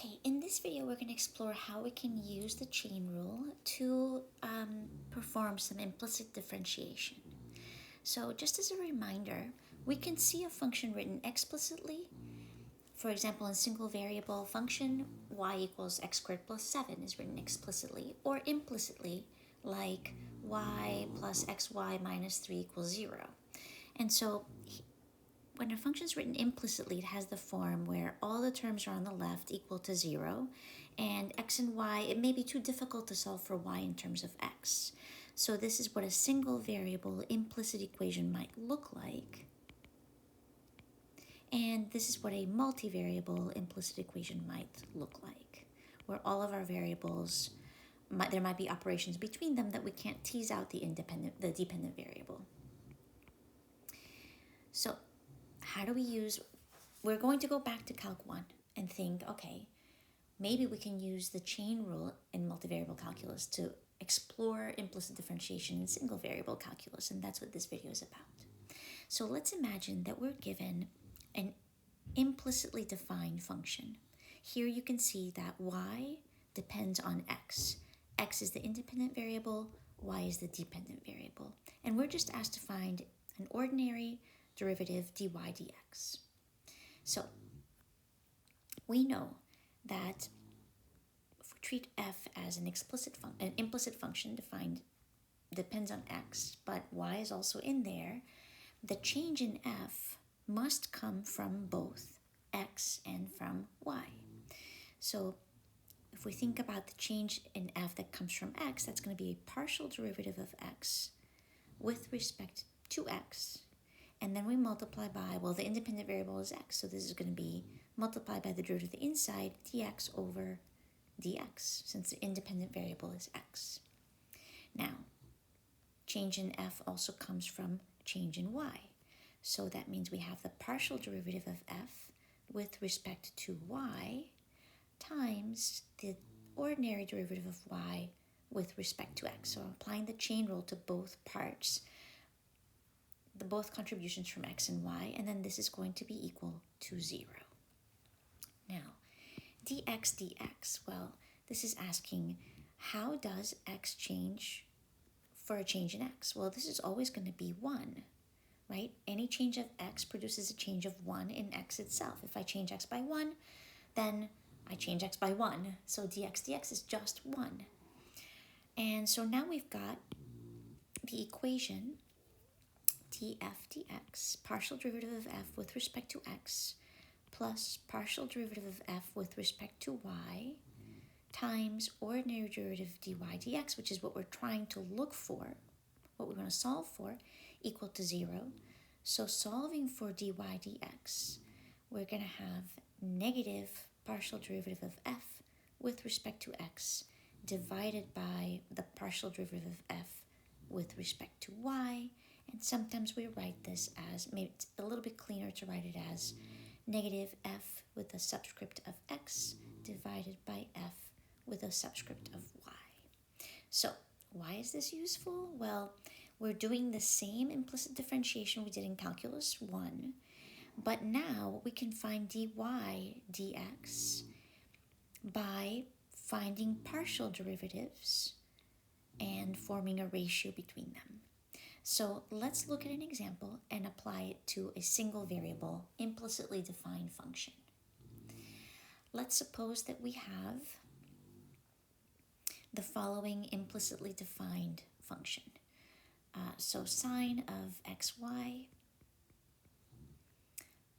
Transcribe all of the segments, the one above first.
Okay, in this video we're going to explore how we can use the chain rule to perform some implicit differentiation. So just as a reminder, we can see a function written explicitly. For example, in single variable function, y equals x squared plus 7 is written explicitly, or implicitly, like y plus xy minus 3 equals 0. And so when a function is written implicitly, it has the form where all the terms are on the left equal to 0, and x and y, it may be too difficult to solve for y in terms of x. So this is what a single variable implicit equation might look like. And this is what a multivariable implicit equation might look like, where all of our variables, there might be operations between them that we can't tease out the dependent variable. So how do we we're going to go back to Calc 1 and think, okay, maybe we can use the chain rule in multivariable calculus to explore implicit differentiation in single variable calculus, and that's what this video is about. So let's imagine that we're given an implicitly defined function. Here you can see that y depends on x. X is the independent variable, y is the dependent variable. And we're just asked to find an ordinary derivative dy dx. So we know that if we treat f as an implicit function defined depends on x, but y is also in there, the change in f must come from both x and from y. So if we think about the change in f that comes from x, that's going to be a partial derivative of x with respect to x. And then we multiply by, well, the independent variable is x, so this is going to be multiplied by the derivative of the inside, dx over dx, since the independent variable is x. Now, change in f also comes from change in y. So that means we have the partial derivative of f with respect to y times the ordinary derivative of y with respect to x. So I'm applying the chain rule to both parts, both contributions from x and y, and then this is going to be equal to 0. Now, dx dx, well, this is asking how does x change for a change in x? Well, this is always going to be 1, right? Any change of x produces a change of 1 in x itself. If I change x by 1, then I change x by 1. So dx dx is just 1. And so now we've got the equation df dx, partial derivative of f with respect to x, plus partial derivative of f with respect to y, times ordinary derivative dy dx, which is what we're trying to look for, what we're going to solve for, equal to 0. So solving for dy dx, we're going to have negative partial derivative of f with respect to x divided by the partial derivative of f with respect to y. And sometimes we write this as, maybe it's a little bit cleaner to write it as negative f with a subscript of x divided by f with a subscript of y. So why is this useful? Well, we're doing the same implicit differentiation we did in Calculus 1, but now we can find dy dx by finding partial derivatives and forming a ratio between them. So let's look at an example and apply it to a single variable implicitly defined function. Let's suppose that we have the following implicitly defined function. So sine of xy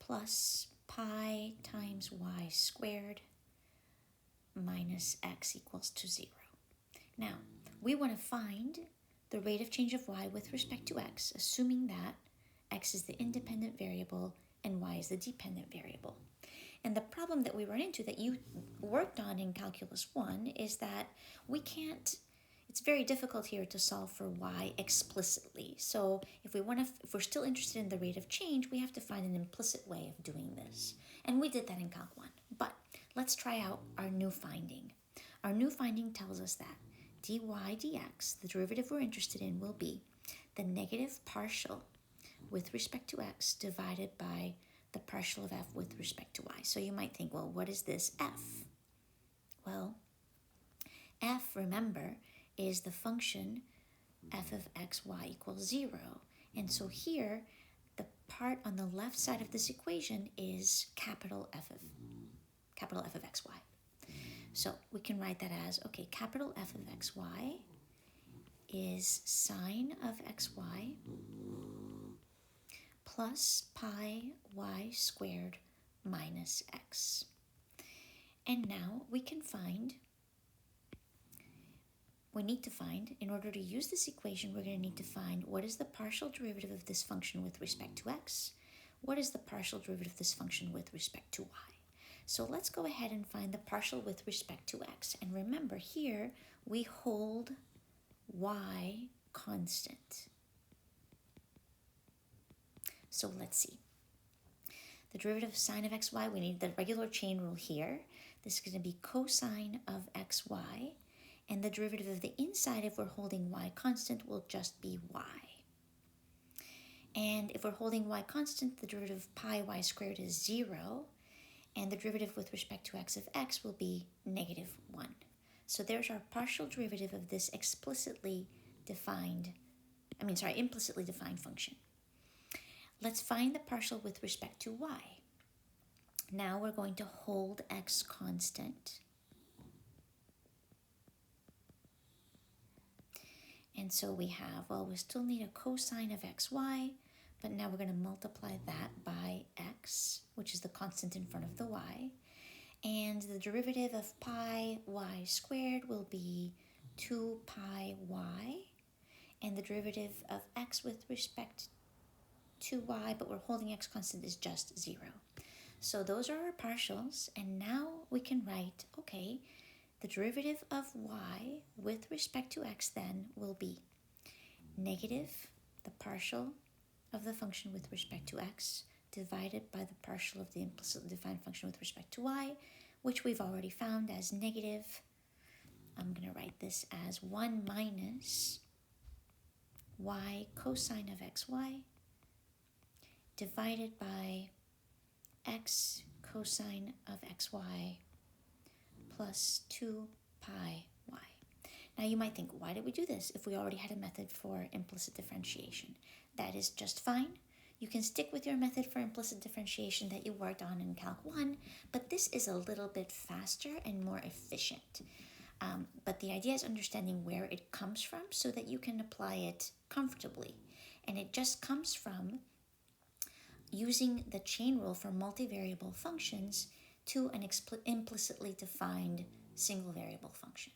plus pi times y squared minus x equals to 0. Now, we want to find the rate of change of y with respect to x, assuming that x is the independent variable and y is the dependent variable. And the problem that we run into that you worked on in Calculus 1 is that it's very difficult here to solve for y explicitly. So if we're still interested in the rate of change, we have to find an implicit way of doing this. And we did that in Calc 1. But let's try out our new finding. Our new finding tells us that dy dx, the derivative we're interested in, will be the negative partial with respect to x divided by the partial of f with respect to y. So you might think, well, what is this f? Well, f, remember, is the function f of x, y equals 0. And so here, the part on the left side of this equation is capital F of x, y. So we can write that as, okay, capital F of x, y is sine of xy plus pi y squared minus x. And now we need to find, in order to use this equation, we're going to need to find what is the partial derivative of this function with respect to x, what is the partial derivative of this function with respect to y. So let's go ahead and find the partial with respect to x. And remember, here we hold y constant. So let's see. The derivative of sine of xy, we need the regular chain rule here. This is going to be cosine of xy. And the derivative of the inside, if we're holding y constant, will just be y. And if we're holding y constant, the derivative of pi y squared is 0. And the derivative with respect to x of x will be negative 1. So there's our partial derivative of this implicitly defined function. Let's find the partial with respect to y. Now we're going to hold x constant. And so we have, well, we still need a cosine of xy, but now we're going to multiply that by x, which is the constant in front of the y. And the derivative of pi y squared will be 2 pi y. And the derivative of x with respect to y, but we're holding x constant, is just 0. So those are our partials. And now we can write, okay, the derivative of y with respect to x then will be negative the partial of the function with respect to x divided by the partial of the implicitly defined function with respect to y, which we've already found as negative. I'm going to write this as 1 minus y cosine of xy divided by x cosine of xy plus 2 pi y. Now you might think, why did we do this if we already had a method for implicit differentiation? That is just fine. You can stick with your method for implicit differentiation that you worked on in Calc 1, but this is a little bit faster and more efficient. But the idea is understanding where it comes from so that you can apply it comfortably. And it just comes from using the chain rule for multivariable functions to an implicitly defined single variable function.